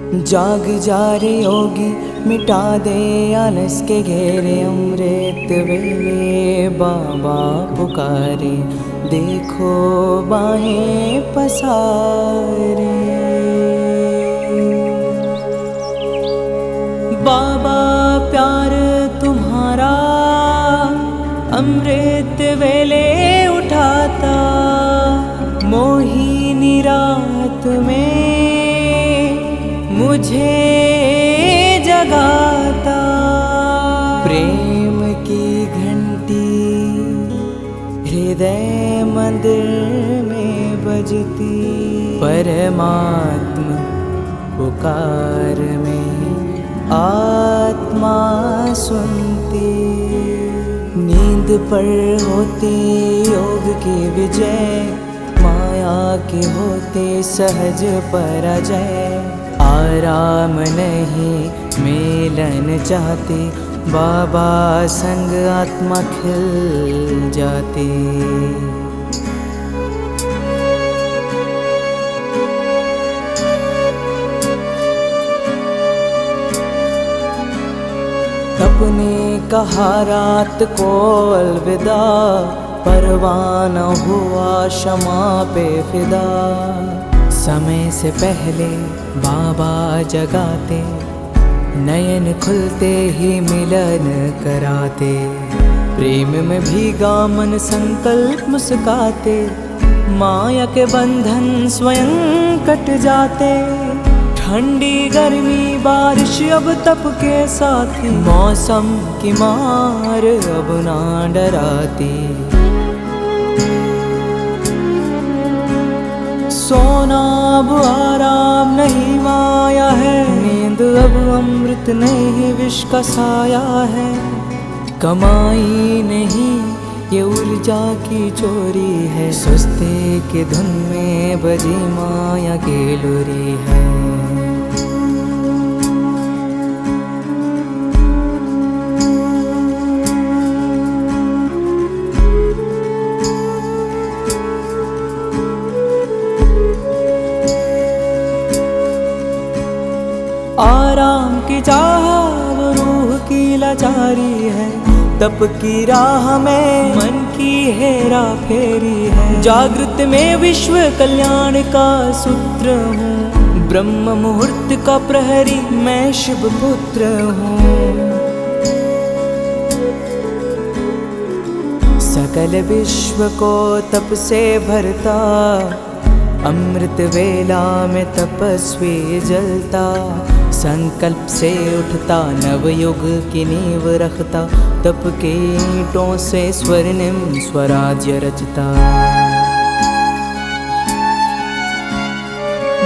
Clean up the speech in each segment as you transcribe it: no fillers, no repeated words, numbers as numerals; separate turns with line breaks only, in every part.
जाग जा रे योगी, मिटा दे आलस के घेरे। अमृत वेले बाबा पुकारे, देखो बाहें पसारे। बाबा प्यार तुम्हारा अमृत वेले उठाता, मोहिनी रात में मुझे जगाता। प्रेम की घंटी हृदय मंदिर में बजती, परमात्मा पुकार में आत्मा सुनती। नींद पर होती योग की विजय, माया के होते सहज पराजय। आराम नहीं मिलन चाहती, बाबा संग आत्मा खिल जाती। अपने कहा रात को अलविदा, परवाना हुआ क्षमा पे फिदा। समय से पहले बाबा जगाते, नयन खुलते ही मिलन कराते। प्रेम में भीगा मन संकल्प मुस्काते, माया के बंधन स्वयं कट जाते। ठंडी गर्मी बारिश अब तप के साथी, मौसम की मार अब ना डराती। सोना अब आराम नहीं माया है, नींद अब अमृत नहीं विष का साया है। कमाई नहीं ये ऊर्जा की चोरी है, सुस्ती की धुन में बजी माया की लुरी है। आराम की चाह वो रूह की लाचारी है, तप की राह में मन की हेरा फेरी है। जागृत में विश्व कल्याण का सूत्र हूँ, ब्रह्म मुहूर्त का प्रहरी मैं शिव पुत्र हूँ। सकल विश्व को तप से भरता, अमृत वेला में तपस्वी जलता। संकल्प से उठता नवयुग की नींव रखता, तप के ईंटों से स्वर्णिम स्वराज्य रचता।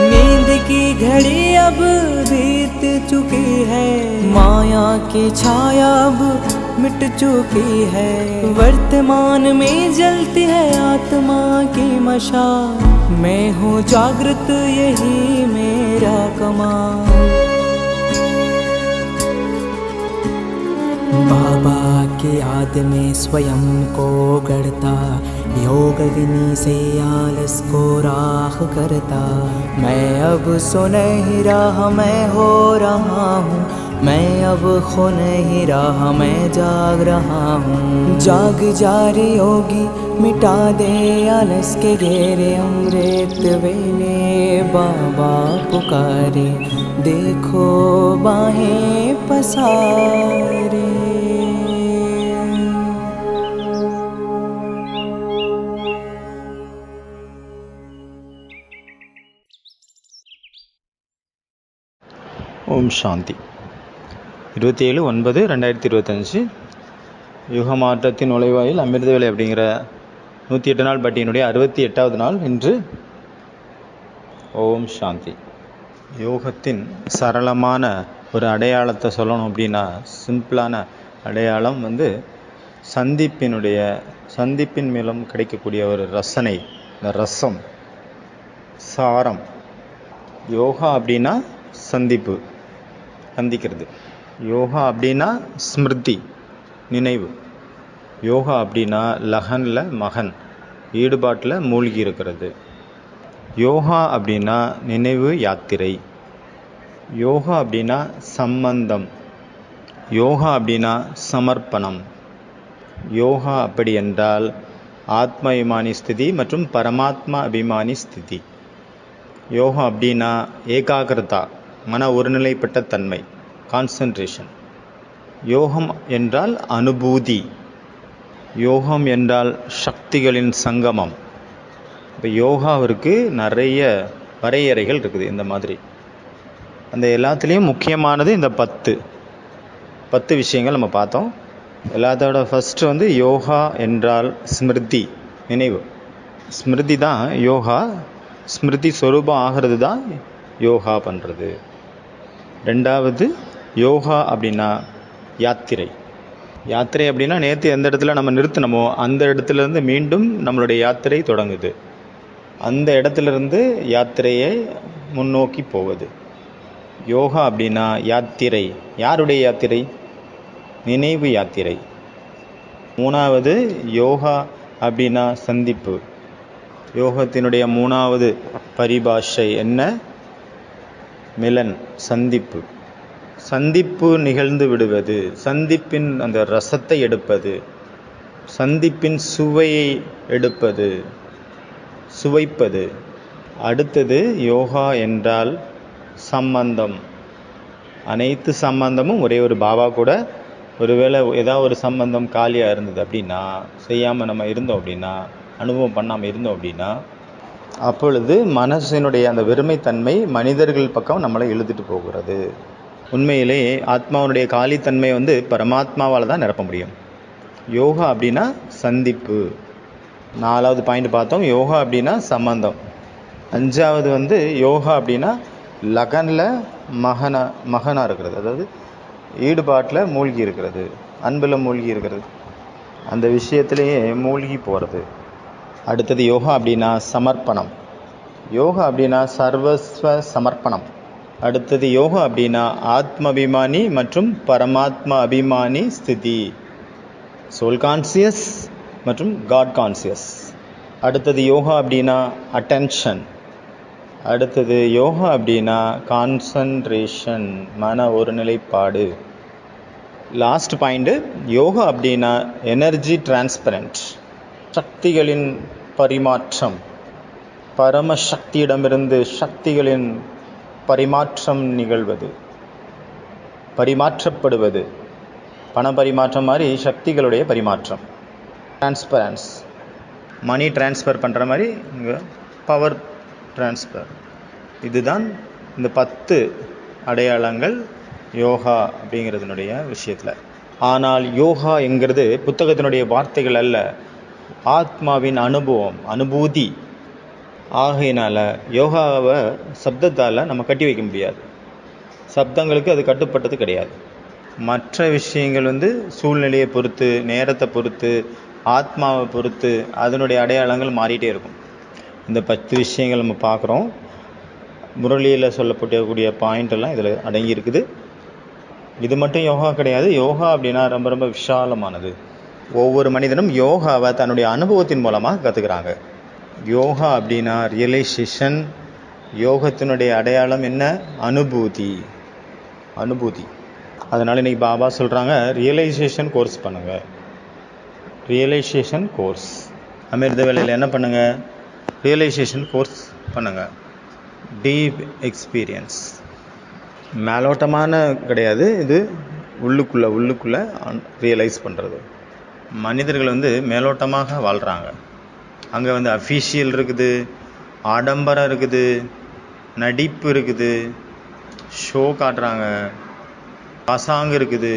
नींद की घड़ी अब बीत चुकी है, माया की छाया अब मिट चुकी है। वर्तमान में जलती है आत्मा की मशाल, मैं हूँ जागृत यही मेरा कमाल। बाबा की याद में स्वयं को गढ़ता, योग अग्नि से आलस को राख करता। मैं अब सुनहरी राह मैं हो रहा हूँ, मैं अब खो नहीं रहा मैं जाग रहा हूँ। जाग जा रे योगी, मिटा दे आलस के घेरे। अमृत वेले बाबा पुकारे, देखो बाहें पसारे।
ஓம் சாந்தி. 27/9/2025 யுக மாற்றத்தின் நுழைவாயில் அமிர்தவேலை அப்படிங்கிற 108 நாள் பட்டியினுடைய 68வது நாள் இன்று. ஓம் சாந்தி. யோகத்தின் சரளமான ஒரு அடையாளத்தை சொல்லணும் அப்படின்னா, சிம்பிளான அடையாளம் சந்திப்பின் மூலம் கிடைக்கக்கூடிய ஒரு ரசனை, இந்த ரசம், சாரம். யோகா அப்படின்னா சந்திக்கிறது. யோகா அப்படின்னா ஸ்மிருதி, நினைவு. யோகா அப்படின்னா லகனில் மகன், ஈடுபாட்டில் மூழ்கி இருக்கிறது. யோகா அப்படின்னா நினைவு யாத்திரை. யோகா அப்படின்னா சம்பந்தம், யோகா அப்படின்னா சமர்ப்பணம், யோகா அப்படி என்றால் ஆத்ம அபிமானி ஸ்திதி மற்றும் பரமாத்மா அபிமானி ஸ்திதி. யோகா அப்படின்னா ஏகாகிரதா, மன ஒருநிலைப்பட்ட தன்மை, கான்சன்ட்ரேஷன். யோகம் என்றால் அனுபூதி, யோகம் என்றால் சக்திகளின் சங்கமம். இப்போ யோகாவிற்கு நிறைய வரையறைகள் இருக்குது. இந்த மாதிரி அந்த எல்லாத்துலேயும் முக்கியமானது இந்த 10 விஷயங்கள் நம்ம பார்த்தோம். எல்லாத்தோட ஃபஸ்ட்டு வந்து யோகா என்றால் ஸ்மிருதி, நினைவு. ஸ்மிருதி தான் யோகா, ஸ்மிருதி ஸ்வரூபம் ஆகிறது தான் யோகா பண்ணுறது. ரெண்டாவது யோகா அப்படின்னா யாத்திரை. யாத்திரை அப்படின்னா நேற்று எந்த இடத்துல நம்ம நிறுத்தினமோ அந்த இடத்துலேருந்து மீண்டும் நம்மளுடைய யாத்திரை தொடங்குது. அந்த இடத்துலேருந்து யாத்திரையை முன்னோக்கி போவது. யோகா அப்படின்னா யாத்திரை. யாருடைய யாத்திரை? நினைவு யாத்திரை. மூணாவது யோகா அப்படின்னா சந்திப்பு. யோகத்தினுடைய மூணாவது பரிபாஷை என்ன? மிலன், சந்திப்பு. சந்திப்பு நிகழ்ந்து விடுவது, சந்திப்பின் அந்த ரசத்தை எடுப்பது, சந்திப்பின் சுவையை எடுப்பது, சுவைப்பது. அடுத்தது யோகா என்றால் சம்பந்தம். அனைத்து சம்பந்தமும் ஒரே ஒரு பாபா கூட ஒருவேளை ஏதாவது ஒரு சம்பந்தம் காலியாக இருந்தது அப்படின்னா, செய்யாமல் நம்ம இருந்தோம் அப்படின்னா, அனுபவம் பண்ணாமல் இருந்தோம் அப்படின்னா, அப்பொழுது மனசினுடைய அந்த வெறுமைத்தன்மை மனிதர்கள் பக்கம் நம்மளை இழுத்துட்டு போகிறது. உண்மையிலே ஆத்மாவுடைய காலித்தன்மை வந்து பரமாத்மாவால் தான் நிரப்ப முடியும். யோகா அப்படின்னா சந்திப்பு. 4வது பாயிண்ட் பார்த்தோம். யோகா அப்படின்னா சம்பந்தம். 5வது வந்து யோகா அப்படின்னா லகனில் மகனாக இருக்கிறது, அதாவது ஈடுபாட்டில் மூழ்கி இருக்கிறது, அன்பில் மூழ்கி இருக்கிறது, அந்த விஷயத்திலேயே மூழ்கி போகிறது. அடுத்தது யோகா அப்படின்னா சமர்ப்பணம். யோகா அப்படின்னா சர்வஸ்வ சமர்ப்பணம். அடுத்தது யோகா அப்படின்னா ஆத்ம அபிமானி மற்றும் பரமாத்மா அபிமானி ஸ்திதி, சோல் கான்சியஸ் மற்றும் காட் கான்சியஸ். அடுத்தது யோகா அப்படின்னா அட்டென்ஷன். அடுத்தது யோகா அப்படின்னா கான்சன்ட்ரேஷன், மன ஒருநிலைப்பாடு. லாஸ்ட் பாயிண்ட்டு, யோகா அப்படின்னா எனர்ஜி டிரான்ஸ்பரண்ட், சக்திகளின் பரிமாற்றம். பரமசக்தியிடமிருந்து சக்திகளின் பரிமாற்றம் நிகழ்வது, பரிமாற்றப்படுவது. பண பரிமாற்றம் மாதிரி சக்திகளுடைய பரிமாற்றம். டிரான்ஸ்பரன்ஸ், மணி டிரான்ஸ்ஃபர் பண்ணுற மாதிரி இங்கே பவர் டிரான்ஸ்ஃபர். இதுதான் இந்த 10 அடையாளங்கள் யோகா அப்படிங்கிறதுனுடைய விஷயத்தில். ஆனால் யோகா என்கிறது புத்தகத்தினுடைய வார்த்தைகள் அல்ல, ஆத்மாவின் அனுபவம், அனுபூதி. ஆகையினால யோகாவை சப்தத்தால் நம்ம கட்டி வைக்க முடியாது. சப்தங்களுக்கு அது கட்டுப்பட்டது கிடையாது. மற்ற விஷயங்கள் வந்து சூழ்நிலையை பொறுத்து, நேரத்தை பொறுத்து, ஆத்மாவை பொறுத்து அதனுடைய அடையாளங்கள் மாறிட்டே இருக்கும். இந்த 10 விஷயங்கள் நம்ம பார்க்குறோம். முரளியில் சொல்லப்படக்கூடிய பாயிண்ட் எல்லாம் இதில் அடங்கி இருக்குது. இது மட்டும் யோகா கிடையாது. யோகா அப்படின்னா ரொம்ப ரொம்ப விஷாலமானது. ஒவ்வொரு மனிதனும் யோகாவை தன்னுடைய அனுபவத்தின் மூலமாக கற்றுக்கிறாங்க. யோகா அப்படின்னா ரியலைசேஷன். யோகத்தினுடைய அடையாளம் என்ன? அனுபூதி, அனுபூதி. அதனால் இன்றைக்கி பாபா சொல்கிறாங்க, ரியலைசேஷன் கோர்ஸ் பண்ணுங்கள். ரியலைசேஷன் கோர்ஸ் அமிர்த வேளையில் என்ன பண்ணுங்கள்? ரியலைசேஷன் கோர்ஸ் பண்ணுங்கள். டீப் எக்ஸ்பீரியன்ஸ், மேலோட்டமான கிடையாது, இது உள்ளுக்குள்ளே ரியலைஸ் பண்ணுறது. மனிதர்கள் வந்து மேலோட்டமாக வாழ்கிறாங்க. அங்கே வந்து அஃபீஷியல் இருக்குது, ஆடம்பரம் இருக்குது, நடிப்பு இருக்குது, ஷோ காட்டுறாங்க, பசாங்கு இருக்குது.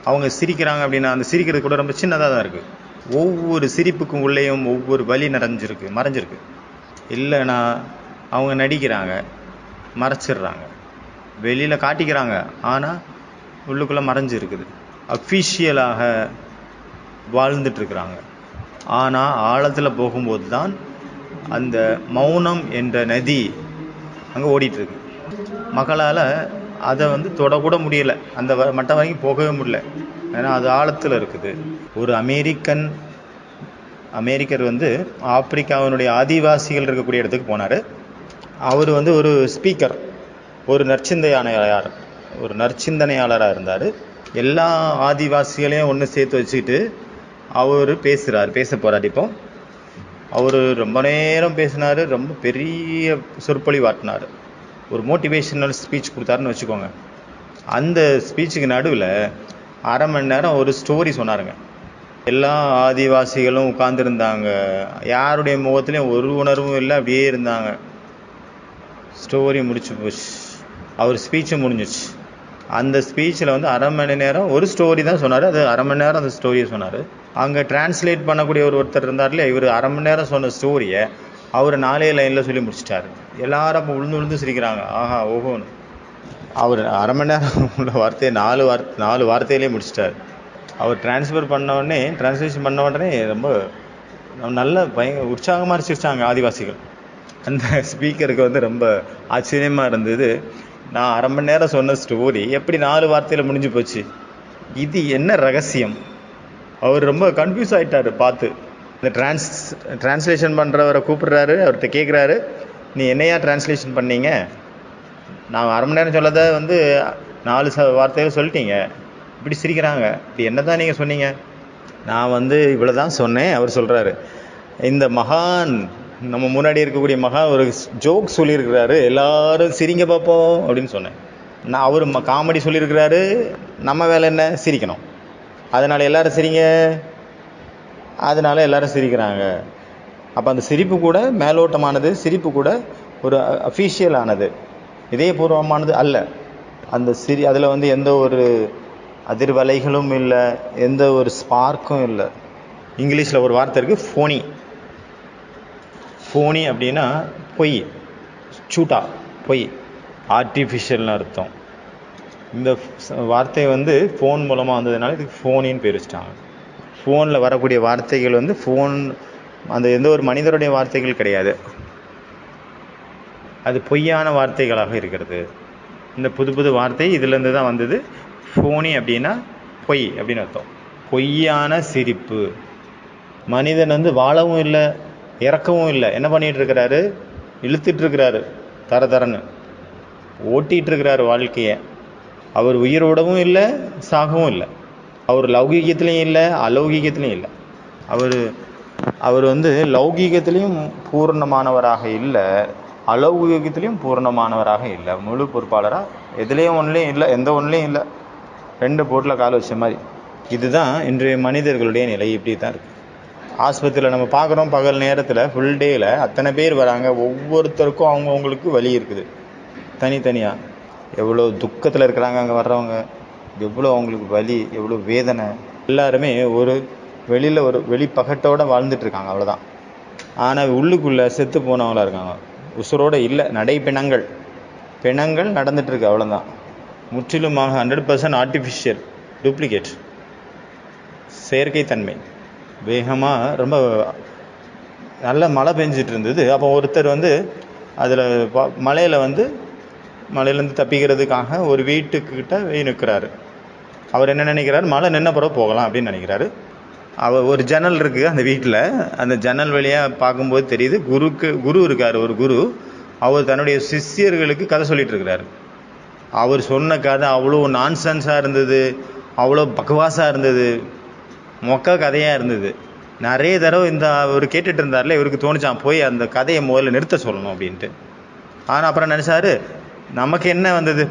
அவங்க சிரிக்கிறாங்க அப்படின்னா அந்த சிரிக்கிறது கூட ரொம்ப சின்னதாக தான் இருக்குது. ஒவ்வொரு சிரிப்புக்கும் உள்ளேயும் ஒவ்வொரு வலி மறைஞ்சிருக்கு. இல்லைன்னா அவங்க நடிக்கிறாங்க, மறைச்சிடுறாங்க, வெளியில் காட்டிக்கிறாங்க, ஆனால் உள்ளுக்குள்ளே மறைஞ்சிருக்குது. அஃபீஷியலாக வாழ்ந்துட்டுருக்குறாங்க. ஆனால் ஆழத்தில் போகும்போது தான் அந்த மௌனம் என்ற நதி அங்கே ஓடிட்டுருக்கு. மக்களால் அதை வந்து தொடக்கூட முடியலை, அந்த மட்டம் வரைக்கும் போகவே முடியல. ஏன்னா அது ஆழத்தில் இருக்குது. ஒரு அமெரிக்கர் வந்து ஆப்பிரிக்காவினுடைய ஆதிவாசிகள் இருக்கக்கூடிய இடத்துக்கு போனார். அவர் வந்து ஒரு ஸ்பீக்கர், ஒரு நற்சிந்தனையாளராக இருந்தார். எல்லா ஆதிவாசிகளையும் ஒன்று சேர்த்து வச்சுக்கிட்டு அவர் பேச போகிறார். இப்போ அவர் ரொம்ப நேரம் பேசினார், ரொம்ப பெரிய சொற்பொழிவாட்டினார், ஒரு மோட்டிவேஷனல் ஸ்பீச் கொடுத்தாருன்னு வச்சுக்கோங்க. அந்த ஸ்பீச்சுக்கு நடுவில் அரை மணி நேரம் ஒரு ஸ்டோரி சொன்னாருங்க. எல்லா ஆதிவாசிகளும் உட்கார்ந்துருந்தாங்க, யாருடைய முகத்துலேயும் ஒரு உணர்வும் இல்லை, அப்படியே இருந்தாங்க. ஸ்டோரி முடிச்சு போச்சு, அவர் ஸ்பீச்சும் முடிஞ்சிச்சு. அந்த ஸ்பீச்சில் வந்து அரை மணி நேரம் ஒரு ஸ்டோரி தான் சொன்னார். அது அரை மணி நேரம் அந்த ஸ்டோரியை சொன்னார். அங்கே டிரான்ஸ்லேட் பண்ணக்கூடிய ஒருத்தர் இருந்தார் இல்லையா, இவர் அரை மணி நேரம் சொன்ன ஸ்டோரியை அவர் 4 லைனில் சொல்லி முடிச்சிட்டாரு. எல்லாரும் அப்போ விழுந்து சிரிக்கிறாங்க, ஆஹா ஓஹோன்னு. அவர் அரை மணி நேரம் உள்ள வார்த்தையை 4 வார்த்தையிலே முடிச்சிட்டார். அவர் டிரான்ஸ்லேஷன் பண்ண உடனே ரொம்ப நல்ல உற்சாகமாக சிரிச்சாங்க ஆதிவாசிகள். அந்த ஸ்பீக்கருக்கு வந்து ரொம்ப ஆச்சரியமாக இருந்தது. நான் அரை மணி நேரம் சொன்ன ஸ்டோரி எப்படி 4 வார்த்தையில் முடிஞ்சு போச்சு, இது என்ன ரகசியம்? அவர் ரொம்ப கன்ஃபியூஸ் ஆகிட்டார் பார்த்து. இந்த டிரான்ஸ்லேஷன் பண்ணுறவரை கூப்பிடுறாரு, அவர்கிட்ட கேட்குறாரு, நீ என்னையா டிரான்ஸ்லேஷன் பண்ணீங்க? நான் அரை மணி நேரம் சொல்லதை வந்து 4 வார்த்தையில் சொல்லிட்டீங்க. இப்படி சிரிக்கிறாங்க. இப்படி என்ன தான் நீங்கள் சொன்னீங்க? நான் வந்து இவ்வளோ தான் சொன்னேன். அவர் சொல்கிறாரு, இந்த மகான், நம்ம முன்னாடி இருக்கக்கூடிய மகான் ஒரு ஜோக் சொல்லியிருக்கிறாரு, எல்லாரும் சிரிங்க பார்ப்போம் அப்படின்னு சொன்னேன். அவர் காமெடி சொல்லியிருக்கிறாரு, நம்ம வேலை என்ன? சிரிக்கணும். அதனால் எல்லாரும் சிரிங்க, அதனால் எல்லாரும் சிரிக்கிறாங்க. அப்போ அந்த சிரிப்பு கூட மேலோட்டமானது, சிரிப்பு கூட ஒரு அஃபீஷியலானது, இதயபூர்வமானது அல்ல. அந்த அதில் வந்து எந்த ஒரு அதிர்வலைகளும் இல்லை, எந்த ஒரு ஸ்பார்க்கும் இல்லை. இங்கிலீஷில் ஒரு வார்த்தை இருக்குது, ஃபோனி. ஃபோனி அப்படின்னா பொய், சூட்டா பொய், ஆர்டிஃபிஷியல்னு அர்த்தம். இந்த வார்த்தை வந்து ஃபோன் மூலமாக வந்ததுனால இதுக்கு ஃபோனின்னு பேர் வச்சிட்டாங்க. ஃபோனில் வரக்கூடிய வார்த்தைகள் வந்து அந்த எந்த ஒரு மனிதருடைய வார்த்தைகள் கிடையாது, அது பொய்யான வார்த்தைகளாக இருக்கிறது. இந்த புது வார்த்தை இதிலேருந்து தான் வந்தது. ஃபோனி அப்படின்னா பொய் அப்படின்னு அர்த்தம். பொய்யான சிரிப்பு. மனிதன் வந்து வாழவும் இல்லை, இறக்கவும் இல்லை, என்ன பண்ணிகிட்டு இருக்கிறாரு? இழுத்துட்ருக்கிறாரு, தரன்னு ஓட்டிகிட்ருக்கிறாரு வாழ்க்கையை. அவர் உயிரோடவும் இல்லை, சாகவும் இல்லை. அவர் லௌகீகத்துலேயும் இல்லை, அலௌகீகத்துலேயும் இல்லை. அவர் வந்து லௌகீகத்திலையும் பூர்ணமானவராக இல்லை, அலௌகீகத்திலையும் பூர்ணமானவராக இல்லை. முழு பொறுப்பாளராக எதுலேயும் ஒன்றுலேயும் இல்லை, எந்த ஒன்றுலேயும் இல்லை. 2 போட்டில் கால் வச்ச மாதிரி. இதுதான் இன்றைய மனிதர்களுடைய நிலை. இப்படி தான் இருக்குது. ஆஸ்பத்திரியில் நம்ம பார்க்குறோம், பகல் நேரத்தில் ஃபுல் டேயில் அத்தனை பேர் வராங்க. ஒவ்வொருத்தருக்கும் அவங்கவுங்களுக்கு வலி இருக்குது தனித்தனியாக. எவ்வளோ துக்கத்தில் இருக்கிறாங்க அங்கே வர்றவங்க, எவ்வளோ அவங்களுக்கு வலி, எவ்வளோ வேதனை. எல்லாருமே ஒரு வெளியில் ஒரு வெளிப்பகட்டோடு வாழ்ந்துட்டுருக்காங்க, அவ்வளோதான். ஆனால் உள்ளுக்குள்ளே செத்து போனவங்களாக இருக்காங்க, உசுரோடு இல்லை. பிணங்கள் நடந்துகிட்ருக்கு, அவ்வளோதான். முற்றிலுமாக 100% ஆர்டிஃபிஷியல், டூப்ளிகேட், செயற்கைத்தன்மை. வேகமாக ரொம்ப நல்ல மழை பெஞ்சிட்டு இருந்தது. அப்போ ஒருத்தர் வந்து அதில் மலையிலேருந்து தப்பிக்கிறதுக்காக ஒரு வீட்டுக்கிட்ட நிற்கிறாரு. அவர் என்ன நினைக்கிறாரு? மழை நின்ன பிறகு போகலாம் அப்படின்னு நினைக்கிறாரு. ஒரு ஜன்னல் இருக்குது அந்த வீட்டில். அந்த ஜன்னல் வழியாக பார்க்கும்போது தெரியுது, குரு இருக்கார். ஒரு குரு, அவர் தன்னுடைய சிஷ்யர்களுக்கு கதை சொல்லிகிட்டு இருக்கிறாரு. அவர் சொன்ன கதை அவ்வளோ நான்சென்ஸாக இருந்தது, அவ்வளோ பக்கவாசாக இருந்தது, மொக்க கதையாக இருந்தது. நிறைய தடவை அவர் கேட்டுட்டு இருந்தார்ல, இவருக்கு தோணுச்சான் போய் அந்த கதையை முதல்ல நிறுத்த சொல்லணும் அப்படின்ட்டு. ஆனால் அப்புறம் நினச்சாரு, நமக்கு என்ன வந்தது,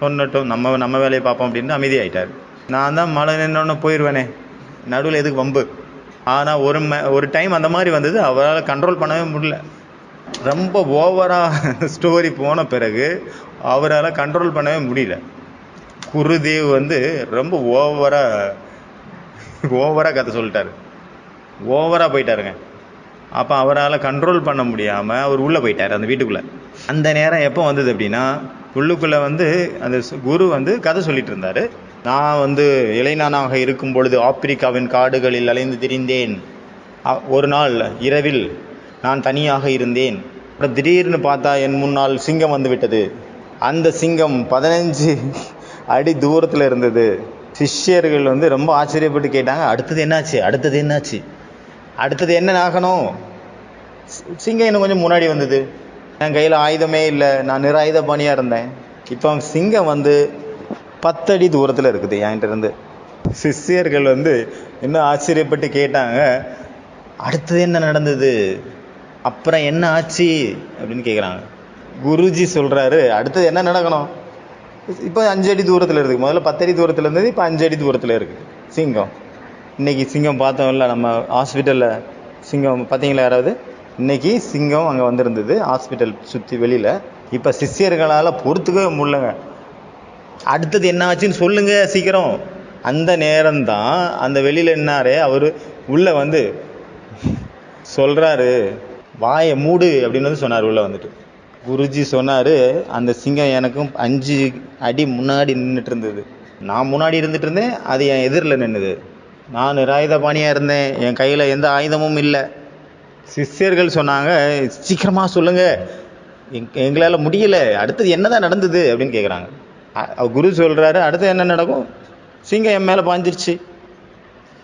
சொன்னட்டும், நம்ம வேலையை பார்ப்போம் அப்படின்னு அமைதியாகிட்டார். நான் தான் மழை நின்னோன்னு போயிடுவேனே, நடுவில் எதுக்கு வம்பு. ஆனால் ஒரு டைம் அந்த மாதிரி வந்தது, அவரால் கண்ட்ரோல் பண்ணவே முடியல. ரொம்ப ஓவராக ஸ்டோரி போன பிறகு அவரால் கண்ட்ரோல் பண்ணவே முடியல. குருதேவ் வந்து ரொம்ப ஓவராக கதை சொல்லிட்டாரு, ஓவராக போயிட்டாருங்க. அப்போ அவரால் கண்ட்ரோல் பண்ண முடியாமல் அவர் உள்ளே போயிட்டார் அந்த வீட்டுக்குள்ளே. அந்த நேரம் எப்போ வந்தது அப்படின்னா, உள்ளுக்குள்ளே வந்து அந்த குரு வந்து கதை சொல்லிட்டு இருந்தார். நான் வந்து இளைஞனாக இருக்கும் பொழுது ஆப்பிரிக்காவின் காடுகளில் அலைந்து திரிந்தேன். ஒரு நாள் இரவில் நான் தனியாக இருந்தேன். அப்புறம் திடீர்னு பார்த்தா என் முன்னால் சிங்கம் வந்து விட்டது. அந்த சிங்கம் 15 அடி தூரத்தில் இருந்தது. சிஷ்யர்கள் வந்து ரொம்ப ஆச்சரியப்பட்டு கேட்டாங்க, அடுத்தது என்னாச்சு, அடுத்தது என்ன ஆகணும்? சிங்கம் இன்னும் கொஞ்சம் முன்னாடி வந்தது. என் கையில் ஆயுதமே இல்லை, நான் நிராயுதபாணியாக இருந்தேன். இப்போ சிங்கம் வந்து 10 அடி தூரத்தில் இருக்குது என்கிட்ட இருந்து. சிஷ்யர்கள் வந்து இன்னும் ஆச்சரியப்பட்டு கேட்டாங்க, அடுத்தது என்ன நடந்தது, அப்புறம் என்ன ஆச்சு அப்படின்னு கேட்குறாங்க. குருஜி சொல்கிறாரு, அடுத்தது என்ன நடக்கணும், இப்போ 5 அடி தூரத்தில் இருக்குது. முதல்ல 10 அடி தூரத்தில் இருந்தது, இப்போ 5 அடி தூரத்தில் இருக்குது சிங்கம். இன்றைக்கி சிங்கம் பார்த்தோம்ல நம்ம ஹாஸ்பிட்டலில், சிங்கம் பார்த்தீங்களா யாராவது? இன்றைக்கி சிங்கம் அங்கே வந்திருந்தது ஹாஸ்பிட்டல் சுற்றி வெளியில். இப்போ சிஷ்யர்களால் பொறுத்துக்கவே முடியலங்க. அடுத்தது என்ன ஆச்சுன்னு சொல்லுங்கள் சீக்கிரம். அந்த நேரம்தான் அந்த வெளியில் என்னாரே அவர் உள்ளே வந்து சொல்கிறாரு, வாயை மூடு அப்படின்னு வந்து சொன்னார். உள்ளே வந்துட்டு குருஜி சொன்னார், அந்த சிங்கம் எனக்கும் 5 அடி முன்னாடி நின்றுட்டு இருந்தது. நான் முன்னாடி இருந்துட்டு இருந்தேன், அது என் எதிரில் நின்றுது. நான் நிராயுதபாணியாக இருந்தேன், என் கையில் எந்த ஆயுதமும் இல்லை. சிஷ்யர்கள் சொன்னாங்க, சீக்கிரமாக சொல்லுங்கள், எங்களால் முடியலை, அடுத்தது என்ன தான் நடந்தது அப்படின்னு கேட்குறாங்க. குரு சொல்கிறாரு, அடுத்து என்ன நடக்கும், சிங்கம் என் மேலே பாஞ்சிருச்சு,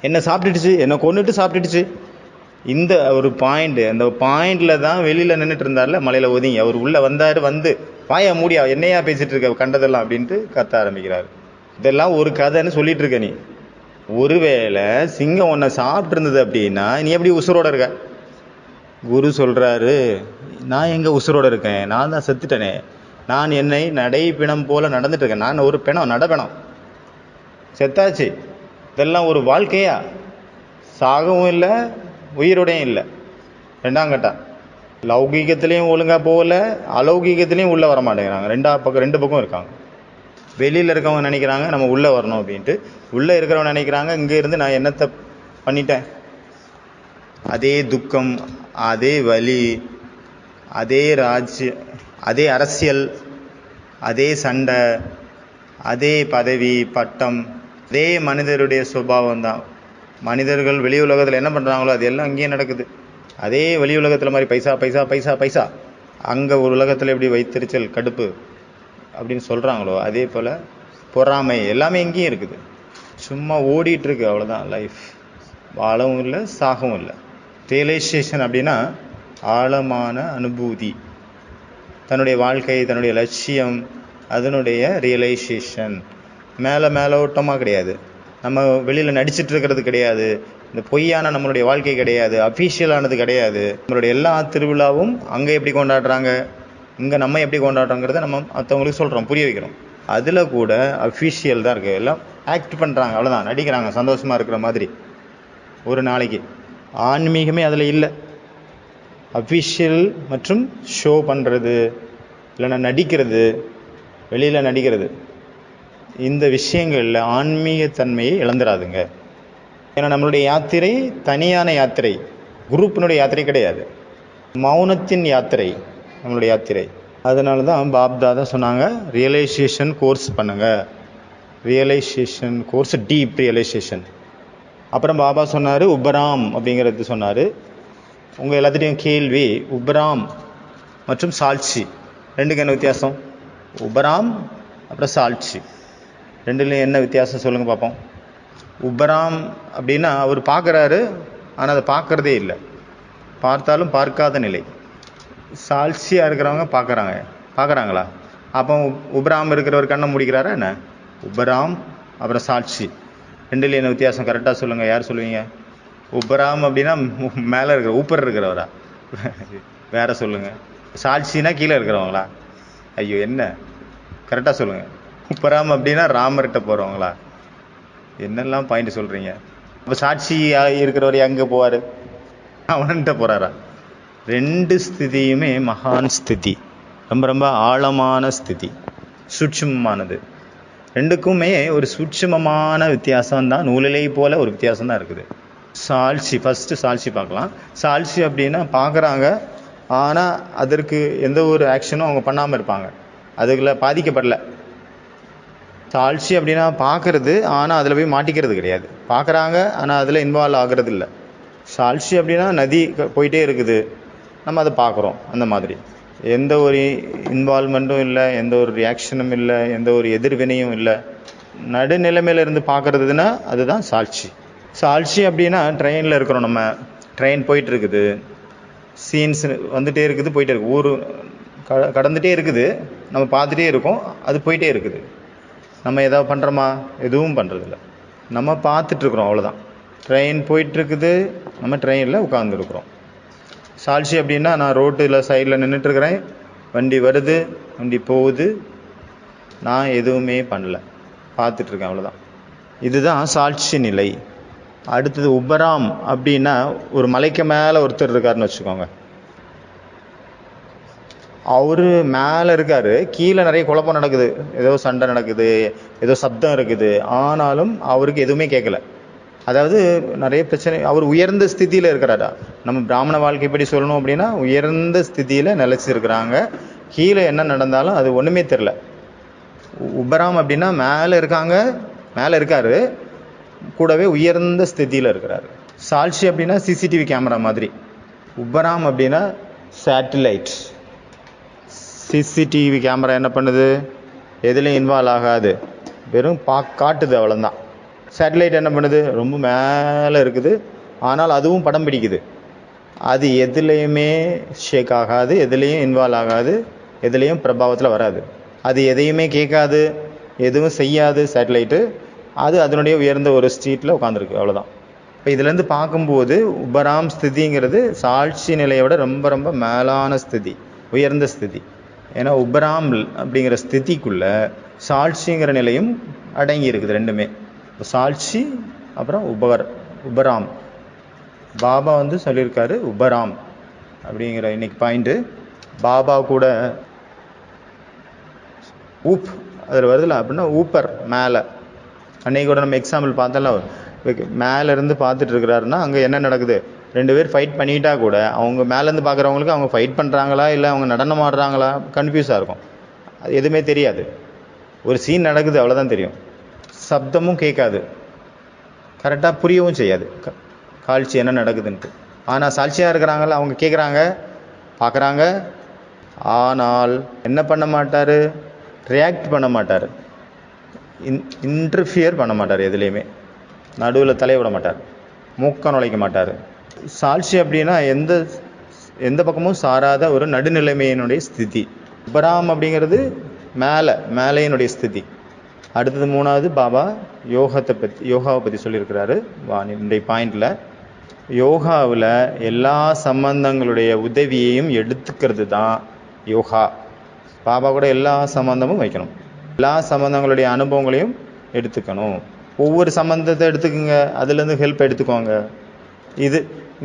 என்னை சாப்பிட்டுடுச்சு, என்னை கொன்னுட்டு சாப்பிட்டுடுச்சு. இந்த ஒரு பாயிண்ட்டு, அந்த பாயிண்டில் தான் வெளியில் நின்றுட்டு இருந்தார்ல மலையில் ஒதுங்கி, அவர் உள்ளே வந்தார். வந்து வாயா மூடியா, என்னையா பேசிகிட்டு இருக்க கண்டதெல்லாம் அப்படின்ட்டு கத்த ஆரம்பிக்கிறார். இதெல்லாம் ஒரு கதைன்னு சொல்லிட்டு இருக்க நீ. ஒருவேளை சிங்கம் ஒன்றை சாப்பிட்டு இருந்தது அப்படின்னா நீ எப்படி உசுரோடு இருக்க? குரு சொல்கிறாரு, நான் எங்கே உசுரோடு இருக்கேன், நான் தான் செத்துட்டேனே. நான் என்னை நடை பிணம் போல் நடந்துட்டுருக்கேன். நான் ஒரு பிணம், நடப்பிணம், செத்தாச்சு. இதெல்லாம் ஒரு வாழ்க்கையா? சாகவும் இல்லை, உயிரோடையும் இல்லை, ரெண்டாங்கட்டா. லௌகீகத்துலேயும் ஒழுங்காக போகல, அலௌகீகத்துலேயும் உள்ளே வர மாட்டேங்கிறாங்க. ரெண்டு பக்கம் இருக்காங்க. வெளியில் இருக்கவங்க நினைக்கிறாங்க நம்ம உள்ளே வரணும் அப்படின்ட்டு, உள்ளே இருக்கிறவங்க நினைக்கிறாங்க இங்கே இருந்து நான் என்னத்தை பண்ணிட்டேன். அதே துக்கம், அதே வலி, அதே அதே அரசியல், அதே சண்டை, அதே பதவி பட்டம், அதே மனிதருடைய சுபாவம் தான். மனிதர்கள் வெளி உலகத்தில் என்ன பண்ணுறாங்களோ அது எல்லாம் அங்கேயும் நடக்குது. அதே வெளி உலகத்தில் மாதிரி பைசா பைசா பைசா பைசா, அங்கே ஒரு உலகத்தில் எப்படி வைத்தறிச்சல் கடுப்பு அப்படின்னு சொல்கிறாங்களோ அதே போல் பொறாமை எல்லாமே எங்கேயும் இருக்குது. சும்மா ஓடிட்டுருக்கு, அவ்வளோதான் லைஃப். வாழவும் இல்லை, சாகவும் இல்லை. ரியலைசேஷன் அப்படின்னா ஆழமான அனுபூதி, தன்னுடைய வாழ்க்கை, தன்னுடைய லட்சியம், அதனுடைய ரியலைசேஷன். மேலோட்டமாக கிடையாது, நம்ம வெளியில் நடிச்சிட்டு இருக்கிறது கிடையாது, இந்த பொய்யான நம்மளுடைய வாழ்க்கை கிடையாது, அஃபீஷியலானது கிடையாது. நம்மளுடைய எல்லா திருவிழாவும் அங்கே எப்படி கொண்டாடுறாங்க, இங்கே நம்ம எப்படி கொண்டாடுறோங்கிறத நம்ம மற்றவங்களுக்கு சொல்கிறோம், புரிய வைக்கிறோம். அதில் கூட அஃபீஷியல் தான் இருக்குது. எல்லாம் ஆக்ட் பண்ணுறாங்க, அவ்வளோதான், நடிக்கிறாங்க சந்தோஷமாக இருக்கிற மாதிரி ஒரு நாளைக்கு. ஆன்மீகமே அதில் இல்லை. அஃபீஷியல் மற்றும் ஷோ பண்ணுறது, இல்லைன்னா நடிக்கிறது, வெளியில் நடிக்கிறது, இந்த விஷயங்களில் ஆன்மீகத்தன்மையை இழந்துடாதுங்க. ஏன்னா நம்மளுடைய யாத்திரை தனியான யாத்திரை, குரூப்பினுடைய யாத்திரை கிடையாது, மௌனத்தின் யாத்திரை நம்மளுடைய யாத்திரை. அதனால தான் பாப்தாதா சொன்னாங்க, ரியலைசேஷன் கோர்ஸ் பண்ணுங்கள், ரியலைசேஷன் கோர்ஸ், டீப் ரியலைசேஷன். அப்புறம் பாபா சொன்னார் உபராம் அப்படிங்கிறது சொன்னார். உங்கள் எல்லாத்துலேயும் கேள்வி, உபராம் மற்றும் சாட்சி ரெண்டுக்கு என்ன வித்தியாசம்? உபராம் அப்புறம் சாட்சி ரெண்டுலேயும் என்ன வித்தியாசம் சொல்லுங்கள் பார்ப்போம். உபராம் அப்படின்னா அவர் பார்க்குறாரு, ஆனால் அதை பார்க்குறதே இல்லை, பார்த்தாலும் பார்க்காத நிலை. சாட்சியாக இருக்கிறவங்க பார்க்குறாங்களா? அப்போ உபராம் இருக்கிறவர் கண்ணை முடிக்கிறாரா என்ன? உபராம் அப்புறம் சாட்சி ரெண்டுலேயும் என்ன வித்தியாசம் கரெக்டாக சொல்லுங்கள். யார் சொல்லுவீங்க? உபராம் அப்படின்னா மேலே இருக்கிற ஊப்பர் இருக்கிறவரா? வேற சொல்லுங்கள். சாட்சினா கீழே இருக்கிறவங்களா? ஐயோ என்ன, கரெக்டாக சொல்லுங்கள். உபராம் அப்படின்னா ராமர்கிட்ட போகிறவங்களா? என்னெல்லாம் பாயிண்ட் சொல்கிறீங்க. இப்போ சாட்சி இருக்கிறவர் எங்கே போவார்? அவன்கிட்ட போகிறாரா? ரெண்டு ஸ்திதியுமே மகான் ஸ்திதி, ரொம்ப ரொம்ப ஆழமான ஸ்திதி, சூட்சுமமானது. ரெண்டுக்குமே ஒரு சூட்சுமமான வித்தியாசம் தான், நூலிலை போல் ஒரு வித்தியாசம் தான் இருக்குது. சாட்சி, ஃபஸ்ட்டு சாட்சி பார்க்கலாம். சாட்சி அப்படின்னா பார்க்குறாங்க, ஆனால் அதற்கு எந்த ஒரு ஆக்ஷனும் அவங்க பண்ணாமல் இருப்பாங்க, அதுக்குள்ள பாதிக்கப்படலை. சாட்சி அப்படின்னா பார்க்குறது, ஆனால் அதில் போய் மாட்டிக்கிறது கிடையாது. பார்க்குறாங்க, ஆனால் அதில் இன்வால்வ் ஆகிறது இல்லை. சாட்சி அப்படின்னா நதி போயிட்டே இருக்குது, நம்ம அதை பார்க்குறோம், அந்த மாதிரி எந்த ஒரு இன்வால்மெண்ட்டும் இல்லை, எந்த ஒரு ரியாக்ஷனும் இல்லை, எந்த ஒரு எதிர்வினையும் இல்லை, நடுநிலைமையில் இருந்து பார்க்குறதுன்னா அதுதான் சாட்சி. சாட்சி அப்படின்னா ட்ரெயினில் இருக்கிறோம், நம்ம ட்ரெயின் போயிட்டுருக்குது, சீன்ஸ் வந்துகிட்டே இருக்குது, போயிட்டே இருக்குது, ஊர் கடந்துகிட்டே இருக்குது, நம்ம பார்த்துட்டே இருக்கோம், அது போயிட்டே இருக்குது. நம்ம எதாவது பண்ணுறோமா? எதுவும் பண்ணுறதில்ல, நம்ம பார்த்துட்ருக்குறோம், அவ்வளோதான். ட்ரெயின் போயிட்டுருக்குது, நம்ம ட்ரெயினில் உட்காந்துருக்குறோம். சாட்சி அப்படின்னா நான் ரோட்டில் சைடில் நின்றுட்டுருக்கிறேன், வண்டி வருது, வண்டி போகுது, நான் எதுவுமே பண்ணல, பார்த்துட்ருக்கேன், அவ்வளோதான். இதுதான் சாட்சி நிலை. அடுத்தது உபராம் அப்படின்னா ஒரு மலைக்கு மேலே ஒருத்தர் இருக்காருன்னு வச்சுக்கோங்க. அவர் மேலே இருக்கார், கீழே நிறைய குழப்பம் நடக்குது, ஏதோ சண்டை நடக்குது, ஏதோ சப்தம் இருக்குது, ஆனாலும் அவருக்கு எதுவுமே கேட்கல. அதாவது நிறைய பிரச்சனை, அவர் உயர்ந்த ஸ்திதியில் இருக்கிறாரா. நம்ம பிராமண வாழ்க்கைப்படி சொல்லணும் அப்படின்னா உயர்ந்த ஸ்திதியில் நிலச்சிருக்கிறாங்க, கீழே என்ன நடந்தாலும் அது ஒன்றுமே தெரில. உபராம் அப்படின்னா மேலே இருக்காரு, கூடவே உயர்ந்த ஸ்திதியில் இருக்கிறாரு. சாட்சி அப்படின்னா சிசிடிவி கேமரா மாதிரி. உபராம் அப்படின்னா சேட்டிலைட். சிசிடிவி கேமரா என்ன பண்ணுது? எதுலேயும் இன்வால்வ் ஆகாது, வெறும் காட்டுது, அவ்வளோதான். சேட்டலைட் என்ன பண்ணுது? ரொம்ப மேலே இருக்குது, ஆனால் அதுவும் படம் பிடிக்குது. அது எதுலேயுமே ஷேக் ஆகாது, எதுலேயும் இன்வால்வ் ஆகாது, எதுலேயும் பிரபாவத்தில் வராது. அது எதையுமே கேட்காது, எதுவும் செய்யாது சேட்டலைட்டு. அது அதனுடைய உயர்ந்த ஒரு ஸ்ட்ரீட்டில் உட்காந்துருக்கு, அவ்வளோதான். இப்போ இதுலேருந்து பார்க்கும்போது உபராம் ஸ்திதிங்கிறது சாட்சி நிலையை விட ரொம்ப ரொம்ப மேலான ஸ்திதி, உயர்ந்த ஸ்திதி. ஏன்னா உபராம் அப்படிங்கிற ஸ்திதிக்குள்ள சாட்சிங்கிற நிலையும் அடங்கி இருக்குது, ரெண்டுமே. சாட்சி அப்புறம் உபராம். பாபா வந்து சொல்லியிருக்காரு உபராம் அப்படிங்கிற இன்னைக்கு பாயிண்ட்டு. பாபா கூட அதில் வருதுல்ல, அப்படின்னா ஊப்பர் மேலே. அன்னைக்கு கூட நம்ம எக்ஸாம்பிள் பார்த்தோம்ல, மேலேருந்து பார்த்துட்டு இருக்கிறாருன்னா அங்கே என்ன நடக்குது? 2 பேர் ஃபைட் பண்ணிட்டா கூட அவங்க மேலேருந்து பார்க்குறவங்களுக்கு அவங்க ஃபைட் பண்ணுறாங்களா இல்லை அவங்க நடனம் ஆடுறாங்களா கன்ஃபியூஸாக இருக்கும். அது எதுவுமே தெரியாது. ஒரு சீன் நடக்குது, அவ்வளோதான் தெரியும். சப்தமும் கேட்காது, கரெக்டாக புரியவும் செய்யாது காட்சி என்ன நடக்குதுன்ட்டு. ஆனால் சாட்சியாக இருக்கிறாங்கள, அவங்க கேட்குறாங்க, பார்க்குறாங்க, ஆனால் என்ன பண்ண மாட்டார்? ரியாக்ட் பண்ண மாட்டார், இன்டர்ஃபியர் பண்ண மாட்டார், எதுலேயுமே நடுவில் தலையிட மாட்டார், மூக்க நுழைக்க மாட்டார். சாட்சி அப்படின்னா எந்த பக்கமும் சாராத ஒரு நடுநிலைமையினுடைய ஸ்திதி. உபராம் அப்படிங்கிறது மேலையினுடைய ஸ்திதி. அடுத்தது 3வது பாபா யோகாவை பற்றி சொல்லியிருக்கிறாரு இன்றைய பாயிண்டில். யோகாவில் எல்லா சம்பந்தங்களுடைய உதவியையும் எடுத்துக்கிறது தான் யோகா. பாபா கூட எல்லா சம்பந்தமும் வைக்கணும், எல்லா சம்பந்தங்களுடைய அனுபவங்களையும் எடுத்துக்கணும். ஒவ்வொரு சம்பந்தத்தை எடுத்துக்கோங்க, அதுலேருந்து ஹெல்ப் எடுத்துக்கோங்க.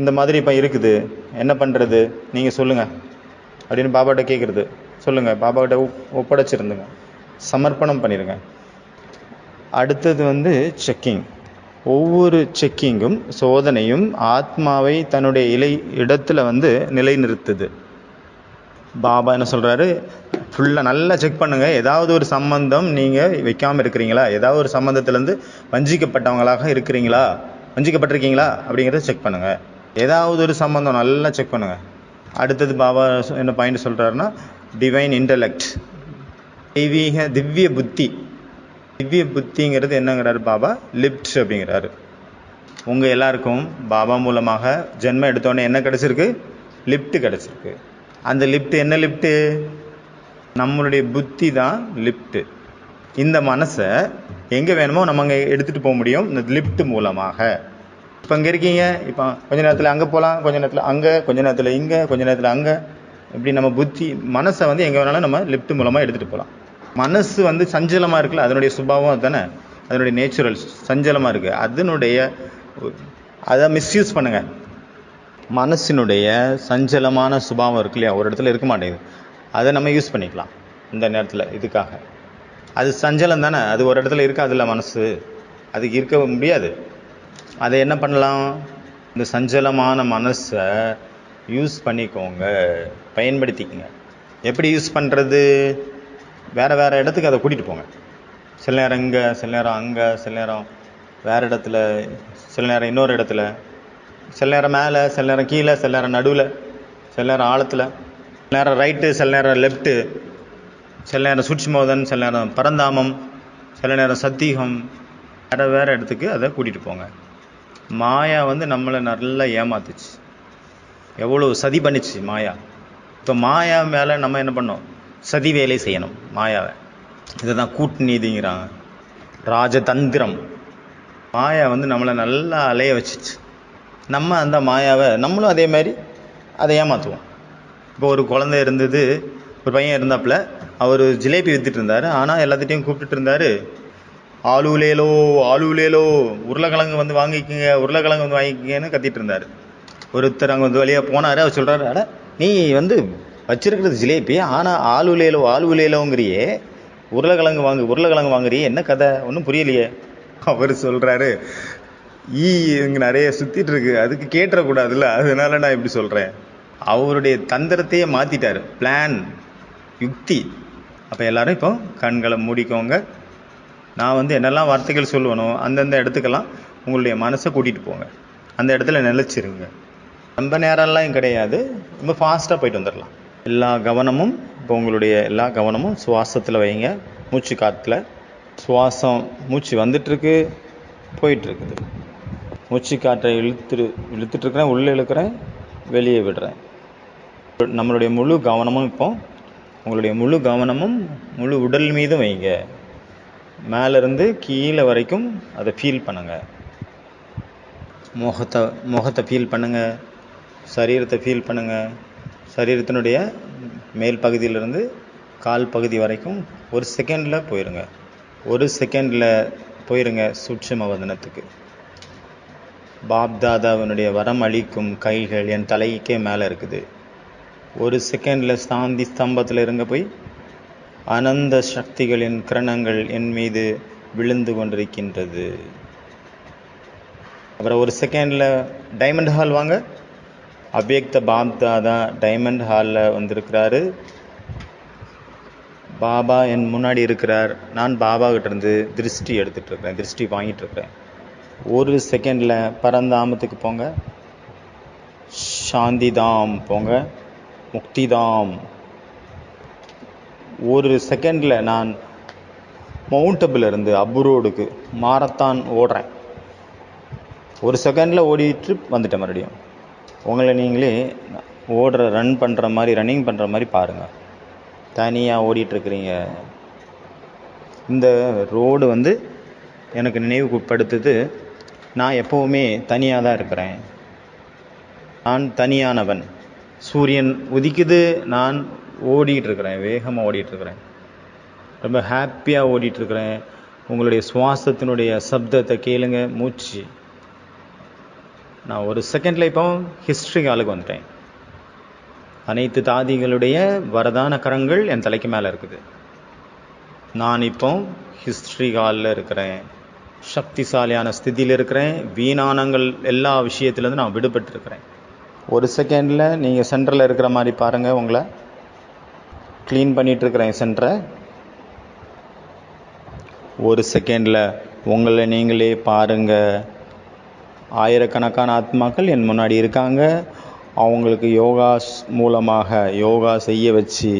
இந்த மாதிரி இப்போ இருக்குது, என்ன பண்ணுறது நீங்கள் சொல்லுங்கள் அப்படின்னு பாபாட்ட கேட்குறது. சொல்லுங்கள், பாபாக்கிட்ட ஒப்படைச்சிருந்துங்க, சமர்ப்பணம் பண்ணிடுங்க. அடுத்தது வந்து செக்கிங். ஒவ்வொரு செக்கிங்கும் சோதனையும் ஆத்மாவை தன்னுடைய இடத்துல வந்து நிலைநிறுத்துது. பாபா என்ன சொல்கிறாரு? ஃபுல்லாக நல்லா செக் பண்ணுங்கள். ஏதாவது ஒரு சம்பந்தம் நீங்கள் வைக்காமல் இருக்கிறீங்களா? ஏதாவது ஒரு சம்பந்தத்துலேருந்து வஞ்சிக்கப்பட்டவங்களாக இருக்கிறீங்களா, வஞ்சிக்கப்பட்டிருக்கீங்களா அப்படிங்கிறத செக் பண்ணுங்கள். ஏதாவது ஒரு சம்பந்தம் நல்லா செக் பண்ணுங்கள். அடுத்தது பாபா என்ன பாயிண்ட் சொல்கிறாருன்னா, டிவைன் இன்டலெக்ட், திவ்ய புத்தி. திவ்ய புத்திங்கிறது என்னங்கிறாரு பாபா? லிப்ட் அப்படிங்கிறாரு. உங்கள் எல்லாருக்கும் பாபா மூலமாக ஜென்மம் எடுத்தோடனே என்ன கிடச்சிருக்கு? லிஃப்ட்டு கிடச்சிருக்கு. அந்த லிஃப்ட் என்ன லிஃப்ட்டு? நம்மளுடைய புத்தி தான் லிஃப்ட்டு. இந்த மனசை எங்கே வேணுமோ நம்ம அங்கே எடுத்துகிட்டு போக முடியும் இந்த லிஃப்ட் மூலமாக. இப்போ இங்கே இருக்கீங்க, இப்போ கொஞ்ச நேரத்தில் அங்கே போகலாம், கொஞ்ச நேரத்தில் அங்கே, கொஞ்ச நேரத்தில் இங்கே, கொஞ்ச நேரத்தில் அங்கே. இப்படி நம்ம புத்தி மனசை வந்து எங்கே வேணாலும் நம்ம லிஃப்ட் மூலமாக எடுத்துகிட்டு போகலாம். மனசு வந்து சஞ்சலமாக இருக்குல்ல, அதனுடைய சுபாவம் அதுதானே, அதனுடைய நேச்சுரல் சஞ்சலமாக இருக்குது. அதை மிஸ்யூஸ் பண்ணுங்கள். மனசினுடைய சஞ்சலமான சுபாவம் இருக்கு இல்லையா, ஒரு இடத்துல இருக்க மாட்டேங்குது, அதை நம்ம யூஸ் பண்ணிக்கலாம் இந்த நேரத்தில். இதுக்காக அது சஞ்சலம் தானே, அது ஒரு இடத்துல இருக்காதுல்ல மனசு, அதுக்கு இருக்க முடியாது. அதை என்ன பண்ணலாம்? இந்த சஞ்சலமான மனசை யூஸ் பண்ணிக்கோங்க, பயன்படுத்திக்கோங்க. எப்படி யூஸ் பண்ணுறது? வேறு இடத்துக்கு அதை கூட்டிகிட்டு போங்க. சில நேரம் இங்கே, சில நேரம் அங்கே, சில நேரம் வேறு இடத்துல, சில நேரம் இன்னொரு இடத்துல, சில நேரம் மேலே, சில நேரம் கீழே, சில நேரம் நடுவில், சில நேரம் ஆழத்தில், சில நேரம் ரைட்டு, சில நேரம் லெஃப்ட்டு, சில நேரம் சூட்சுமோதன், சில நேரம் பரந்தாமம், சில நேரம் சத்தியம். வேறு இடத்துக்கு அதை கூட்டிகிட்டு போங்க. மாயா வந்து நம்மளை நல்லா ஏமாத்துச்சு, எவ்வளோ சதி பண்ணிச்சு மாயா. இப்போ மாயா மேலே நம்ம என்ன பண்ணோம், சதி வேலை செய்யணும் மாயாவை. இதை தான் கூட்டநீதிங்கிறாங்க, ராஜதந்திரம். மாயா நம்மளை நல்லா அலைய வச்சிச்சு. நம்ம அந்த மாயாவை நம்மளும் அதே மாதிரி அதை ஏமாற்றுவோம். இப்போ ஒரு குழந்தை இருந்தது, ஒரு பையன் இருந்தாப்புல, அவர் ஜிலேபி விற்றுட்டு இருந்தார். ஆனால் எல்லாத்திட்டையும் கூப்பிட்டுட்டு இருந்தார், ஆளுலேலோ ஆளுலேலோ, உருளைக்கிழங்கு வாங்கிக்கோங்க, உருளைக்கிழங்கு வாங்கிக்கங்கன்னு கத்திட்டு இருந்தார். ஒருத்தர் அங்கே வழியாக போனார். அவர் சொல்கிறாரு, அட நீ வச்சிருக்கிறது ஜிலேபி, ஆனால் ஆளுலேலோ ஆளுலேலோங்கிறியே, உருளைக்கிழங்கு வாங்குறியே, என்ன கதை, ஒன்றும் புரியலையே. அவர் சொல்கிறாரு, இங்கே நிறைய சுற்றிட்டு இருக்கு, அதுக்கு கேட்டுறக்கூடாதுல்ல, அதனால நான் இப்படி சொல்கிறேன். அவருடைய தந்திரத்தையே மாற்றிட்டார், பிளான், யுக்தி. அப்போ எல்லோரும் இப்போ கண்களை மூடிக்கோங்க. நான் என்னெல்லாம் வார்த்தைகள் சொல்லுவேனோ அந்தந்த இடத்துக்கெல்லாம் உங்களுடைய மனசை கூட்டிகிட்டு போங்க. அந்த இடத்துல நிலச்சிருங்க. ரொம்ப நேரம்லாம் கிடையாது, ரொம்ப ஃபாஸ்ட்டாக போயிட்டு வந்துடலாம். எல்லா கவனமும் சுவாசத்தில் வைங்க. மூச்சு காற்றுல சுவாசம், மூச்சு வந்துட்டுருக்கு, போயிட்டுருக்குது. மூச்சு காற்றை இழுத்துட்ருக்கிறேன், உள்ளே இழுக்கிறேன், வெளியே விடுறேன். நம்மளுடைய முழு கவனமும் முழு உடல் மீதும் வைங்க. மேலேருந்து கீழே வரைக்கும் அதை ஃபீல் பண்ணுங்கள். முகத்தை ஃபீல் பண்ணுங்கள், சரீரத்தை ஃபீல் பண்ணுங்கள். சரீரத்தினுடைய மேல் பகுதியிலிருந்து கால் பகுதி வரைக்கும் ஒரு செகண்டில் போயிருங்க சூட்சும வதனத்துக்கு. பாப்தாதாவினுடைய வரம் அளிக்கும் கைகள் என் தலைக்கே மேலே இருக்குது. ஒரு செகண்டில் சாந்தி ஸ்தம்பத்தில் இருங்க போய் அனந்த சக்திகளின் கிரணங்கள் என் மீது விழுந்து கொண்டிருக்கின்றது. அப்புறம் ஒரு செகண்டில் டைமண்ட் ஹால் வாங்க. அவ்யக்த பாப்தாதா டைமண்ட் ஹாலில் வந்திருக்கிறாரு. பாபா என் முன்னாடி இருக்கிறார். நான் பாபா கிட்டேருந்து திருஷ்டி எடுத்துகிட்ருக்கிறேன், திருஷ்டி வாங்கிட்டுருக்கிறேன். ஒரு செகண்டில் பரந்தாமத்துக்கு போங்க, சாந்திதாம் போங்க, முக்திதாம். ஒரு செகண்டில் நான் மவுண்டபிலிருந்து அப்ரோடுக்கு மாரத்தான் ஓடுறேன். ஒரு செகண்டில் ஓடிட்டு வந்துட்டேன். மறுபடியும் உங்களை நீங்களே ரன்னிங் பண்ணுற மாதிரி பாருங்கள். தனியாக ஓடிட்டுருக்கிறீங்க. இந்த ரோடு எனக்கு நினைவுபடுத்துது, நான் எப்போவுமே தனியாக தான் இருக்கிறேன். நான் தனியானவன். சூரியன் உதிக்குது, நான் ஓடிட்டுருக்கிறேன், வேகமாக ஓடிட்டுருக்கிறேன், ரொம்ப ஹாப்பியாக ஓடிட்டுருக்கிறேன். உங்களுடைய சுவாசத்தினுடைய சப்தத்தை கேளுங்க, மூச்சு. நான் ஒரு செகண்டில் இப்போ ஹிஸ்ட்ரி காலுக்கு வந்துட்டேன். அனைத்து தாதிகளுடைய வரதான கரங்கள் என் தலைக்கு மேலே இருக்குது. நான் இப்போ ஹிஸ்ட்ரி காலில் இருக்கிறேன், சக்திசாலியான ஸ்திதியில் இருக்கிறேன். வீணானங்கள் எல்லா விஷயத்துலேருந்து நான் விடுபட்டுருக்கிறேன். ஒரு செகண்டில் நீங்கள் சென்டரில் இருக்கிற மாதிரி பாருங்கள். உங்களை க்ளீன் பண்ணிகிட்ருக்கிறேன் சென்டரை. ஒரு செகண்டில் உங்களை நீங்களே பாருங்கள். ஆயிரக்கணக்கான ஆத்மாக்கள் என் முன்னாடி இருக்காங்க. அவங்களுக்கு யோகா மூலமாக யோகா செய்ய வச்சு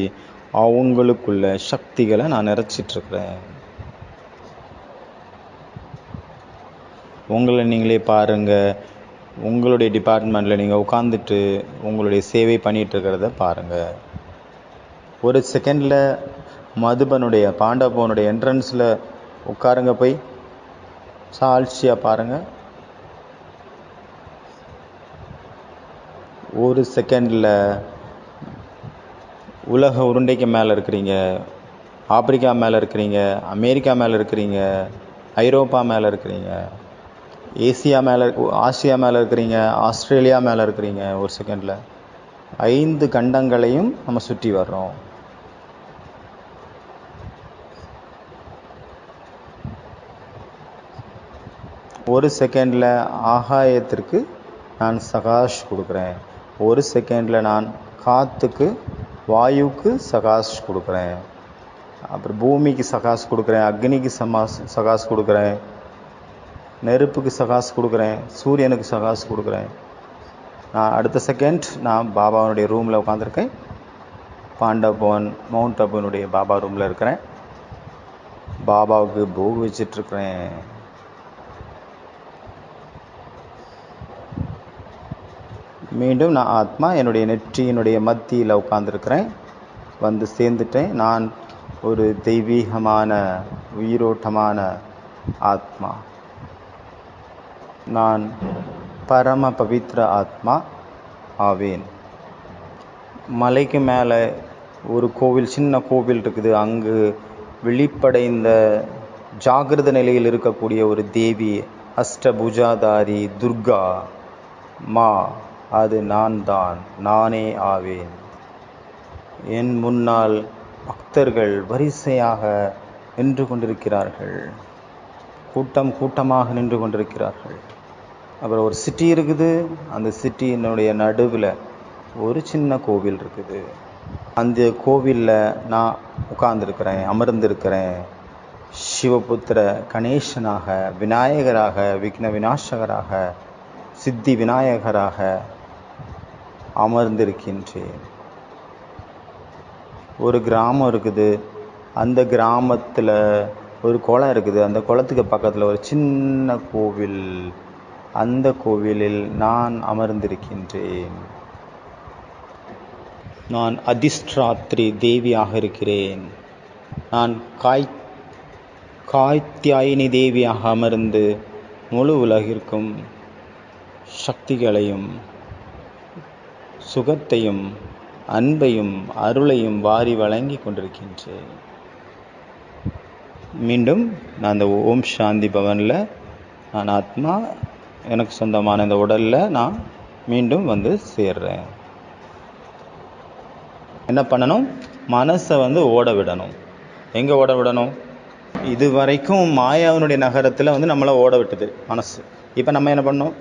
அவங்களுக்குள்ள சக்திகளை நான் நிறைச்சிட்ருக்கிறேன். உங்களை நீங்களே பாருங்கள். உங்களுடைய டிபார்ட்மெண்ட்டில் நீங்கள் உட்காந்துட்டு உங்களுடைய சேவை பண்ணிகிட்ருக்கிறத பாருங்கள். ஒரு செகண்டில் மதுபனுடைய பாண்டவனுடைய என்ட்ரன்ஸில் உட்காருங்க, போய் சாட்சியாக பாருங்கள். ஒரு செகண்டில் உலக உருண்டைக்கு மேலே இருக்கிறீங்க, ஆப்பிரிக்கா மேலே இருக்கிறீங்க, அமெரிக்கா மேலே இருக்கிறீங்க, ஐரோப்பா மேலே இருக்கிறீங்க, ஆசியா மேலே இருக்கிறீங்க, ஆஸ்திரேலியா மேலே இருக்கிறீங்க. ஒரு செகண்டில் 5 கண்டங்களையும் நம்ம சுற்றி வர்றோம். ஒரு செகண்டில் ஆகாயத்திற்கு நான் சகாஷ் கொடுக்குறேன். ஒரு செகண்டில் நான் காற்றுக்கு, வாயுக்கு சகாஷ் கொடுக்குறேன். அப்புறம் பூமிக்கு சகாஷ் கொடுக்குறேன், அக்னிக்கு சகாஷ் கொடுக்குறேன், நெருப்புக்கு சகாஷ் கொடுக்குறேன், சூரியனுக்கு சகாஷ் கொடுக்குறேன். நான் அடுத்த செகண்ட் நான் பாபாவுடைய ரூமில் உட்காந்துருக்கேன். பாண்டவன் மவுண்ட் அபுனுடைய பாபா ரூமில் இருக்கிறேன். பாபாவுக்கு போகு வச்சிட்ருக்கிறேன். மீண்டும் நான் ஆத்மா என்னுடைய நெற்றியினுடைய மத்தியில் உட்கார்ந்துருக்கிறேன், வந்து சேர்ந்துட்டேன். நான் ஒரு தெய்வீகமான உயிரோட்டமான ஆத்மா. நான் பரம பவித்ர ஆத்மா ஆவேன். மலைக்கு மேலே ஒரு கோவில், சின்ன கோவில் இருக்குது. அங்கு விழிப்படைந்த ஜாகிரத நிலையில் இருக்கக்கூடிய ஒரு தேவி, அஷ்டபுஜாதாரி துர்கா மா, அது நான் தான், நானே ஆவேன். என் முன்னால் பக்தர்கள் வரிசையாக நின்று கொண்டிருக்கிறார்கள், கூட்டம் கூட்டமாக நின்று கொண்டிருக்கிறார்கள். அப்புறம் ஒரு சிட்டி இருக்குது. அந்த சிட்டியினுடைய நடுவில் ஒரு சின்ன கோவில் இருக்குது. அந்த கோவிலில் நான் உட்கார்ந்துருக்கிறேன், அமர்ந்திருக்கிறேன். சிவபுத்திர கணேசனாக, விநாயகராக, விக்ன விநாசகராக, சித்தி விநாயகராக அமர்ந்திருக்கின்றேன். ஒரு கிராமம் இருக்குது. அந்த கிராமத்தில் ஒரு குளம் இருக்குது. அந்த குளத்துக்கு பக்கத்தில் ஒரு சின்ன கோவில். அந்த கோவிலில் நான் அமர்ந்திருக்கின்றேன். நான் அதிஷ்டாத்ரி தேவியாக இருக்கிறேன். நான் காத்யாயினி தேவியாக அமர்ந்து முழு உலகிற்கும் சக்திகளையும் சுகத்தையும் அன்பையும் அருளையும் வாரி வழங்கி கொண்டிருக்கின்றேன். மீண்டும் நான் அந்த ஓம் சாந்தி பவனில், நான் ஆத்மா, எனக்கு சொந்தமான இந்த உடலில் நான் மீண்டும் வந்து சேர்றேன். என்ன பண்ணணும்? மனசை வந்து ஓட விடணும். எங்கே ஓட விடணும்? இது வரைக்கும் மாயாவினுடைய நகரத்தில் வந்து நம்மளை ஓட விட்டது மனசு. இப்போ நம்ம என்ன பண்ணணும்?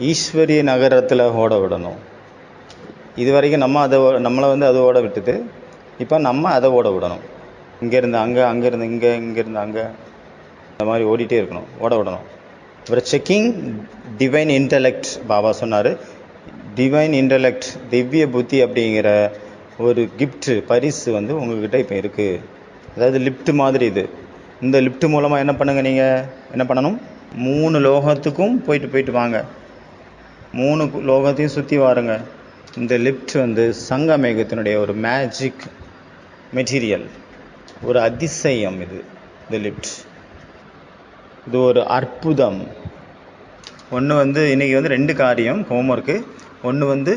ஈஸ்வரிய நகரத்தில் ஓட விடணும். இது வரைக்கும் நம்மளை வந்து அது ஓட விட்டுது. இப்போ நம்ம அதை ஓட விடணும். இங்கேருந்து அங்கே, அங்கேருந்து இங்கே, இங்கேருந்து அங்கே, இந்த மாதிரி ஓடிட்டே இருக்கணும், ஓட விடணும். அப்புறம் செக்கிங் டிவைன் இன்டலெக்ட். பாபா சொன்னார், டிவைன் இன்டலெக்ட், திவ்ய புத்தி அப்படிங்கிற ஒரு கிஃப்ட், பரிசு வந்து உங்கள்கிட்ட இப்போ இருக்குது. அதாவது லிஃப்ட் மாதிரி இது. இந்த லிஃப்ட் மூலமாக என்ன பண்ணுங்க, நீங்கள் என்ன பண்ணணும்? 3 லோகத்துக்கும் போயிட்டு வாங்க. 3 லோகத்தையும் சுற்றி வாருங்க. இந்த லிஃப்ட் வந்து சங்கமேகத்தினுடைய ஒரு மேஜிக் மெட்டீரியல், ஒரு அதிசயம் இது. இந்த லிஃப்ட் இது ஒரு அற்புதம். ஒன்று வந்து இன்றைக்கி வந்து 2 காரியம் ஹோம்ஒர்க்கு. ஒன்று வந்து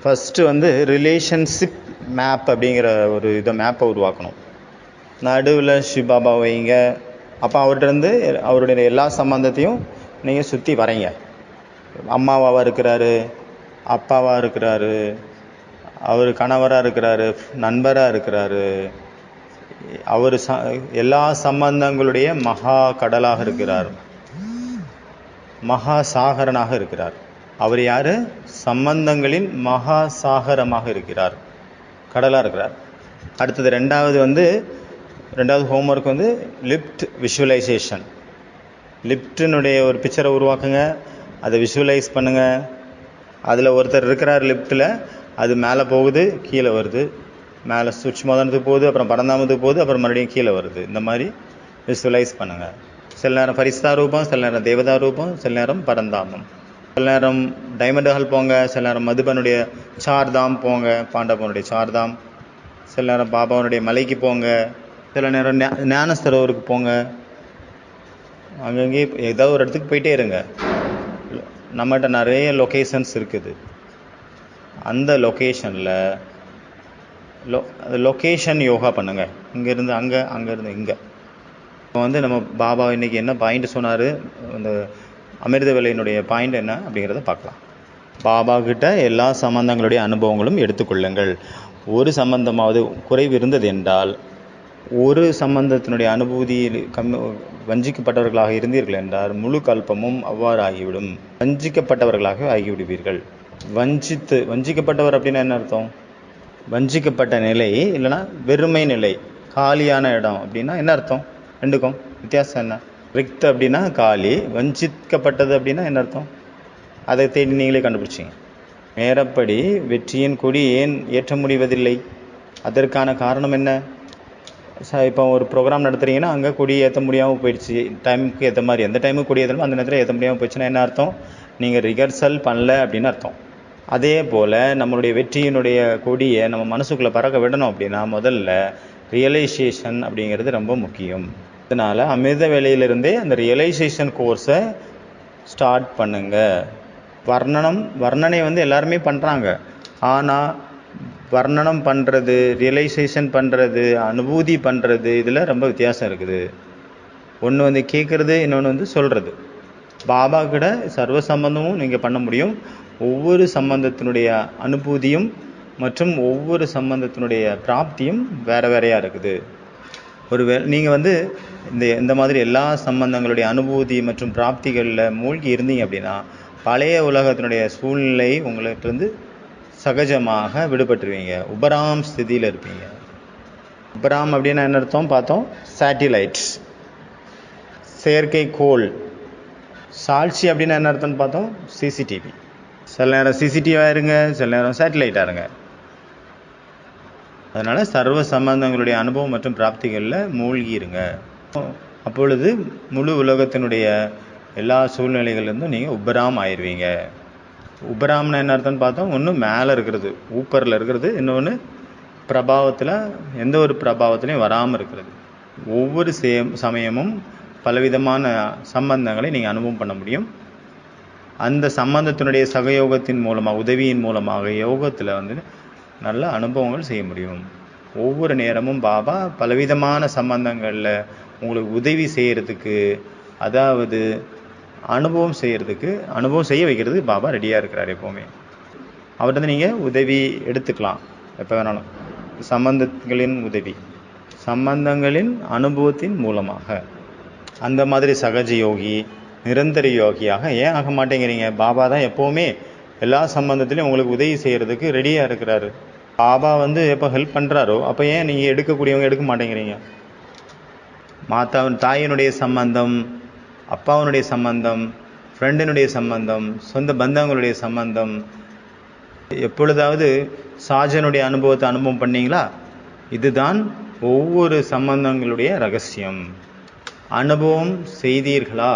ஃபஸ்ட்டு வந்து ரிலேஷன்ஷிப் மேப் அப்படிங்கிற ஒரு மேப்பை உருவாக்கணும். நடுவில் சிவபாபா வைங்க. அப்போ அவர்கிட்ட அவருடைய எல்லா சம்பந்தத்தையும் நீங்கள் சுற்றி வரைங்க. அம்மாவாக இருக்கிறாரு, அப்பாவாக இருக்கிறாரு, அவர் கணவராக இருக்கிறாரு, நண்பராக இருக்கிறாரு. அவர் எல்லா சம்பந்தங்களுடைய மகா கடலாக இருக்கிறார், மகா சாகரனாக இருக்கிறார். அவர் யார்? சம்பந்தங்களின் மகா சாகரமாக இருக்கிறார், கடலாக இருக்கிறார். அடுத்தது ரெண்டாவது ஹோம்ஒர்க் வந்து லிஃப்ட் விஷுவலைசேஷன். லிஃப்டினுடைய ஒரு பிக்சரை உருவாக்குங்க, அதை விஷுவலைஸ் பண்ணுங்கள். அதில் ஒருத்தர் இருக்கிறார் லிஃப்ட்டில், அது மேலே போகுது, கீழே வருது, மேலே சூட்சுமதனத்துக்கு போகுது, அப்புறம் பரந்தாமத்துக்கு போகுது, அப்புறம் மறுபடியும் கீழே வருது. இந்த மாதிரி விஷுவலைஸ் பண்ணுங்கள். சில நேரம் ஃபரிஸ்தா ரூபம், சில நேரம் தேவதா ரூபம், சில நேரம் பரந்தாமம், சில நேரம் டைமண்ட் ஹால் போங்க, சில நேரம் மதுபனுடைய சார்தாம் போங்க, பாண்டவனுடைய சார்தாம், சில நேரம் பாபாவனுடைய மலைக்கு போங்க, சில நேரம் ஞான சரோவருக்கு போங்க. அங்கங்கே ஏதாவது ஒரு இடத்துக்கு போயிட்டே இருங்க. நம்மகிட்ட நிறைய லொக்கேஷன்ஸ் இருக்குது. அந்த லொக்கேஷனில் லொக்கேஷன் யோகா பண்ணுங்கள். இங்கேருந்து அங்கே, அங்கேருந்து இங்கே. இப்போ வந்து நம்ம பாபா இன்றைக்கி என்ன பாயிண்ட் சொன்னார், அந்த அமிர்த வேலையினுடைய பாயிண்ட் என்ன அப்படிங்கிறத பார்க்கலாம். பாபா கிட்ட எல்லா சம்பந்தங்களுடைய அனுபவங்களும் எடுத்துக்கொள்ளுங்கள். ஒரு சம்பந்தமாவது குறைவு இருந்தது என்றால், ஒரு சம்பந்தத்தினுடைய அனுபூதியில் வஞ்சிக்கப்பட்டவர்களாக இருந்தீர்கள் என்றால் முழு கல்பமும் அவ்வாறு ஆகிவிடும். வஞ்சிக்கப்பட்டவர்களாக ஆகிவிடுவீர்கள். வஞ்சிக்கப்பட்டவர் அப்படின்னா என்ன அர்த்தம்? வஞ்சிக்கப்பட்ட நிலை இல்லைன்னா வெறுமை நிலை, காலியான இடம் அப்படின்னா என்ன அர்த்தம்? ரெண்டுக்கும் வித்தியாசம் என்ன? ரிக்த் அப்படின்னா காலி, வஞ்சிக்கப்பட்டது அப்படின்னா என்ன அர்த்தம்? அதை தேடி நீங்களே கண்டுபிடிச்சிங்க. நேரப்படி வெற்றியின் கொடி ஏன் ஏற்ற முடிவதில்லை? அதற்கான காரணம் என்ன? இப்போ ஒரு ப்ரோக்ராம் நடத்துகிறீங்கன்னா அங்கே கொடி ஏற்ற முடியாமல் போயிடுச்சு. டைமுக்கு ஏற்ற மாதிரி எந்த டைமுக்கு கொடி ஏற்றணுமோ அந்த நேரத்தில் ஏற்ற முடியாமல் போயிடுச்சுன்னா என்ன அர்த்தம்? நீங்கள் ரிஹர்சல் பண்ணல அப்படின்னு அர்த்தம். அதே போல் நம்மளுடைய வெற்றியினுடைய கொடியை நம்ம மனசுக்குள்ளே பறக்க விடணும் அப்படின்னா முதல்ல ரியலைசேஷன் அப்படிங்கிறது ரொம்ப முக்கியம். அதனால் அமிர்த வேலையிலிருந்தே அந்த ரியலைசேஷன் கோர்ஸை ஸ்டார்ட் பண்ணுங்க. வர்ணனை வந்து எல்லாருமே பண்ணுறாங்க. ஆனால் வர்ணனம் பண்ணுறது, ரியலைசேஷன் பண்ணுறது, அனுபூதி பண்ணுறது, இதில் ரொம்ப வித்தியாசம் இருக்குது. ஒன்று வந்து கேட்குறது, இன்னொன்று வந்து சொல்கிறது. பாபா கிட்ட சர்வ சம்பந்தமும் நீங்கள் பண்ண முடியும். ஒவ்வொரு சம்பந்தத்தினுடைய அனுபூதியும் மற்றும் ஒவ்வொரு சம்பந்தத்தினுடைய பிராப்தியும் வேறு வேறையாக இருக்குது. நீங்கள் வந்து இந்த மாதிரி எல்லா சம்பந்தங்களுடைய அனுபூதி மற்றும் பிராப்திகளில் மூழ்கி இருந்தீங்க அப்படின்னா பழைய உலகத்தினுடைய சூழ்நிலை உங்கள்கிட்ட சகஜமாக விடுபட்டுருவீங்க. உபராம் ஸ்திதியில் இருப்பீங்க. உபராம் அப்படின்னு என்ன அர்த்தம் பார்த்தோம்? சேட்டிலைட்ஸ், செயற்கைக்கோள். சாட்சி அப்படின்னு என்ன அர்த்தம்னு பார்த்தோம்? சிசிடிவி. சில நேரம் சிசிடிவியாக இருங்க, சில நேரம் சேட்டிலைட்டாக இருங்க. அதனால் சர்வ சம்பந்தங்களுடைய அனுபவம் மற்றும் பிராப்திகளில் மூழ்கி இருங்க. அப்பொழுது முழு உலகத்தினுடைய எல்லா சூழ்நிலைகள்லேருந்தும் நீங்கள் உபராம் ஆயிடுவீங்க. உபராம்னு என்ன அர்த்தம்னு பார்த்தோம்? ஒன்று மேலே இருக்கிறது, ஊப்பரில் இருக்கிறது. இன்னொன்று பிரபாவத்தில், எந்த ஒரு பிரபாவத்திலையும் வராமல் இருக்கிறது. ஒவ்வொரு சமயமும் பலவிதமான சம்பந்தங்களை நீங்கள் அனுபவம் பண்ண முடியும். அந்த சம்பந்தத்தினுடைய சகயோகத்தின் மூலமாக, உதவியின் மூலமாக யோகத்தில் வந்து நல்ல அனுபவங்கள் செய்ய முடியும். ஒவ்வொரு நேரமும் பாபா பலவிதமான சம்பந்தங்களில் உங்களுக்கு உதவி செய்கிறதுக்கு, அதாவது அனுபவம் செய்ய வைக்கிறதுக்கு பாபா ரெடியாக இருக்கிறார் எப்போவுமே. அவர்கிட்ட நீங்கள் உதவி எடுத்துக்கலாம் எப்போ வேணாலும். சம்பந்தங்களின் அனுபவத்தின் மூலமாக. அந்த மாதிரி சகஜ யோகி, நிரந்தர யோகியாக ஏன் ஆக மாட்டேங்கிறீங்க? பாபா தான் எப்போவுமே எல்லா சம்பந்தத்திலையும் உங்களுக்கு உதவி செய்கிறதுக்கு ரெடியாக இருக்கிறாரு. பாபா வந்து எப்போ ஹெல்ப் பண்ணுறாரோ அப்போ ஏன் நீங்கள் எடுக்கக்கூடியவங்க எடுக்க மாட்டேங்கிறீங்க? தாயினுடைய சம்பந்தம், அப்பாவினுடைய சம்பந்தம், ஃப்ரெண்டினுடைய சம்பந்தம், சொந்த பந்தங்களுடைய சம்பந்தம், எப்பொழுதாவது சாஜனுடைய அனுபவத்தை அனுபவம் பண்ணீங்களா? இதுதான் ஒவ்வொரு சம்பந்தங்களுடைய ரகசியம். அனுபவம் செய்தீர்களா?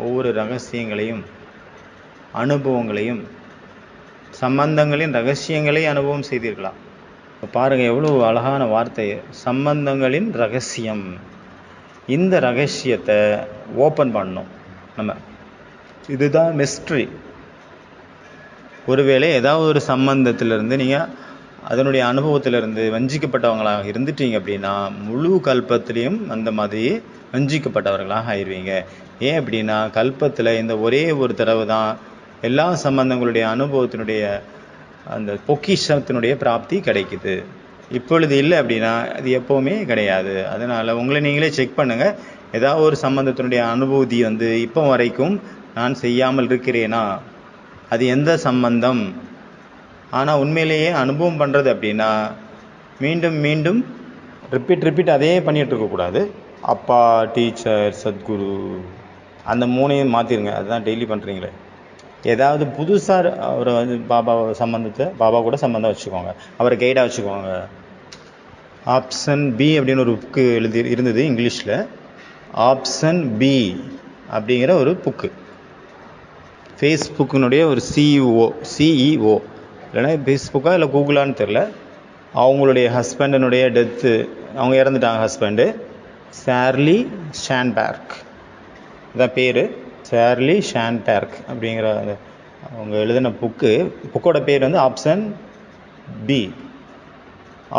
ஒவ்வொரு ரகசியங்களையும், அனுபவங்களையும், சம்பந்தங்களின் ரகசியங்களை அனுபவம் செய்தீர்களா? பாருங்கள் எவ்வளோ அழகான வார்த்தை, சம்பந்தங்களின் ரகசியம். இந்த ரகசியத்தை ஓப்பன் பண்ணணும் நம்ம. இதுதான் மிஸ்ட்ரி. ஒருவேளை ஏதாவது ஒரு சம்பந்தத்திலிருந்து நீங்கள் அதனுடைய அனுபவத்திலிருந்து வஞ்சிக்கப்பட்டவங்களாக இருந்துட்டீங்க அப்படின்னா முழு கல்பத்திலையும் அந்த மாதிரி வஞ்சிக்கப்பட்டவர்களாக ஆயிடுவீங்க. ஏன் அப்படின்னா கல்பத்தில் இந்த ஒரே ஒரு தடவை தான் எல்லா சம்பந்தங்களுடைய அனுபவத்தினுடைய அந்த பொக்கிஷத்தினுடைய பிராப்தி கிடைக்குது. இப்பொழுது இல்லை அப்படின்னா அது எப்போவுமே கிடையாது. அதனால் உங்களை நீங்களே செக் பண்ணுங்கள். ஏதாவது ஒரு சம்பந்தத்தினுடைய அனுபூதி வந்து இப்போ வரைக்கும் நான் செய்யாமல் இருக்கிறேனா? அது எந்த சம்பந்தம்? ஆனால் உண்மையிலேயே அனுபவம் பண்ணுறது அப்படின்னா மீண்டும் மீண்டும் ரிப்பீட் அதே பண்ணிகிட்டு இருக்கக்கூடாது. அப்பா, டீச்சர், சத்குரு, அந்த மூணையும் மாற்றிடுங்க. அதுதான் டெய்லி பண்ணுறீங்களே. ஏதாவது புதுசாக அவரை வந்து பாபா கூட சம்பந்தம் வச்சுக்கோங்க. அவரை கைடாக வச்சுக்கோங்க. ஆப்ஷன் பி அப்படின்னு ஒரு புக்கு இருந்தது இங்கிலீஷில். ஆப்ஷன் பி அப்படிங்கிற ஒரு புக்கு. ஃபேஸ்புக்கினுடைய ஒரு சிஇஓ இல்லைன்னா ஃபேஸ்புக்கா இல்லை கூகுளான்னு தெரில. அவங்களுடைய ஹஸ்பண்டினுடைய டெத்து, அவங்க இறந்துட்டாங்க ஹஸ்பண்டு. சார்லி ஷான்பேர்க் இதான் பேர். சார்லி ஷான்பேர்க் அப்படிங்கிற அவங்க எழுதின புக்கோட பேர் வந்து ஆப்ஷன் பி.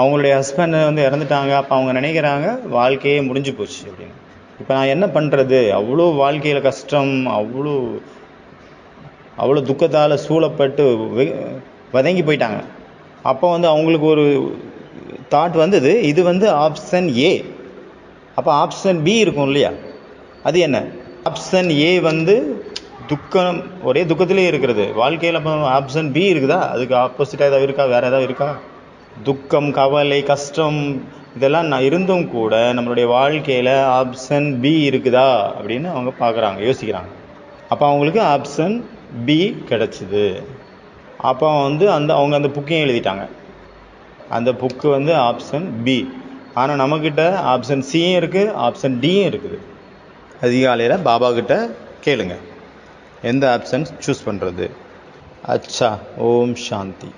அவங்களுடைய ஹஸ்பண்ட் வந்து இறந்துட்டாங்க. அப்போ அவங்க நினைக்கிறாங்க வாழ்க்கையே முடிஞ்சு போச்சு அப்படின்னு. இப்போ நான் என்ன பண்ணுறது? அவ்வளோ வாழ்க்கையில் கஷ்டம், அவ்வளோ துக்கத்தால் சூழப்பட்டு வதங்கி போயிட்டாங்க. அப்போ வந்து அவங்களுக்கு ஒரு தாட் வந்தது, இது வந்து ஆப்ஷன் ஏ. அப்போ ஆப்ஷன் பி இருக்கும் இல்லையா? அது என்ன? ஆப்ஷன் ஏ வந்து துக்கம், ஒரே துக்கத்திலே இருக்கிறது வாழ்க்கையில். அப்போ ஆப்ஷன் பி இருக்குதா? அதுக்கு ஆப்போசிட்டாக ஏதாவது இருக்கா? வேறு ஏதாவது இருக்கா? துக்கம், கவலை, கஷ்டம் இதெல்லாம் இருந்தும் கூட நம்மளுடைய வாழ்க்கையில் ஆப்ஷன் பி இருக்குதா அப்படின்னு அவங்க பார்க்குறாங்க, யோசிக்கிறாங்க. அப்போ அவங்களுக்கு ஆப்ஷன் பி கிடச்சிது. அப்போ வந்து அவங்க அந்த புக்கையும் எழுதிட்டாங்க. அந்த புக்கு வந்து ஆப்ஷன் பி. ஆனால் நம்மக்கிட்ட ஆப்ஷன் சியும் இருக்குது, ஆப்ஷன் டியும் இருக்குது. அதிகாலையில் பாபா கிட்ட கேளுங்க எந்த ஆப்ஷன் சூஸ் பண்ணுறது. अच्छा, ओम शांति।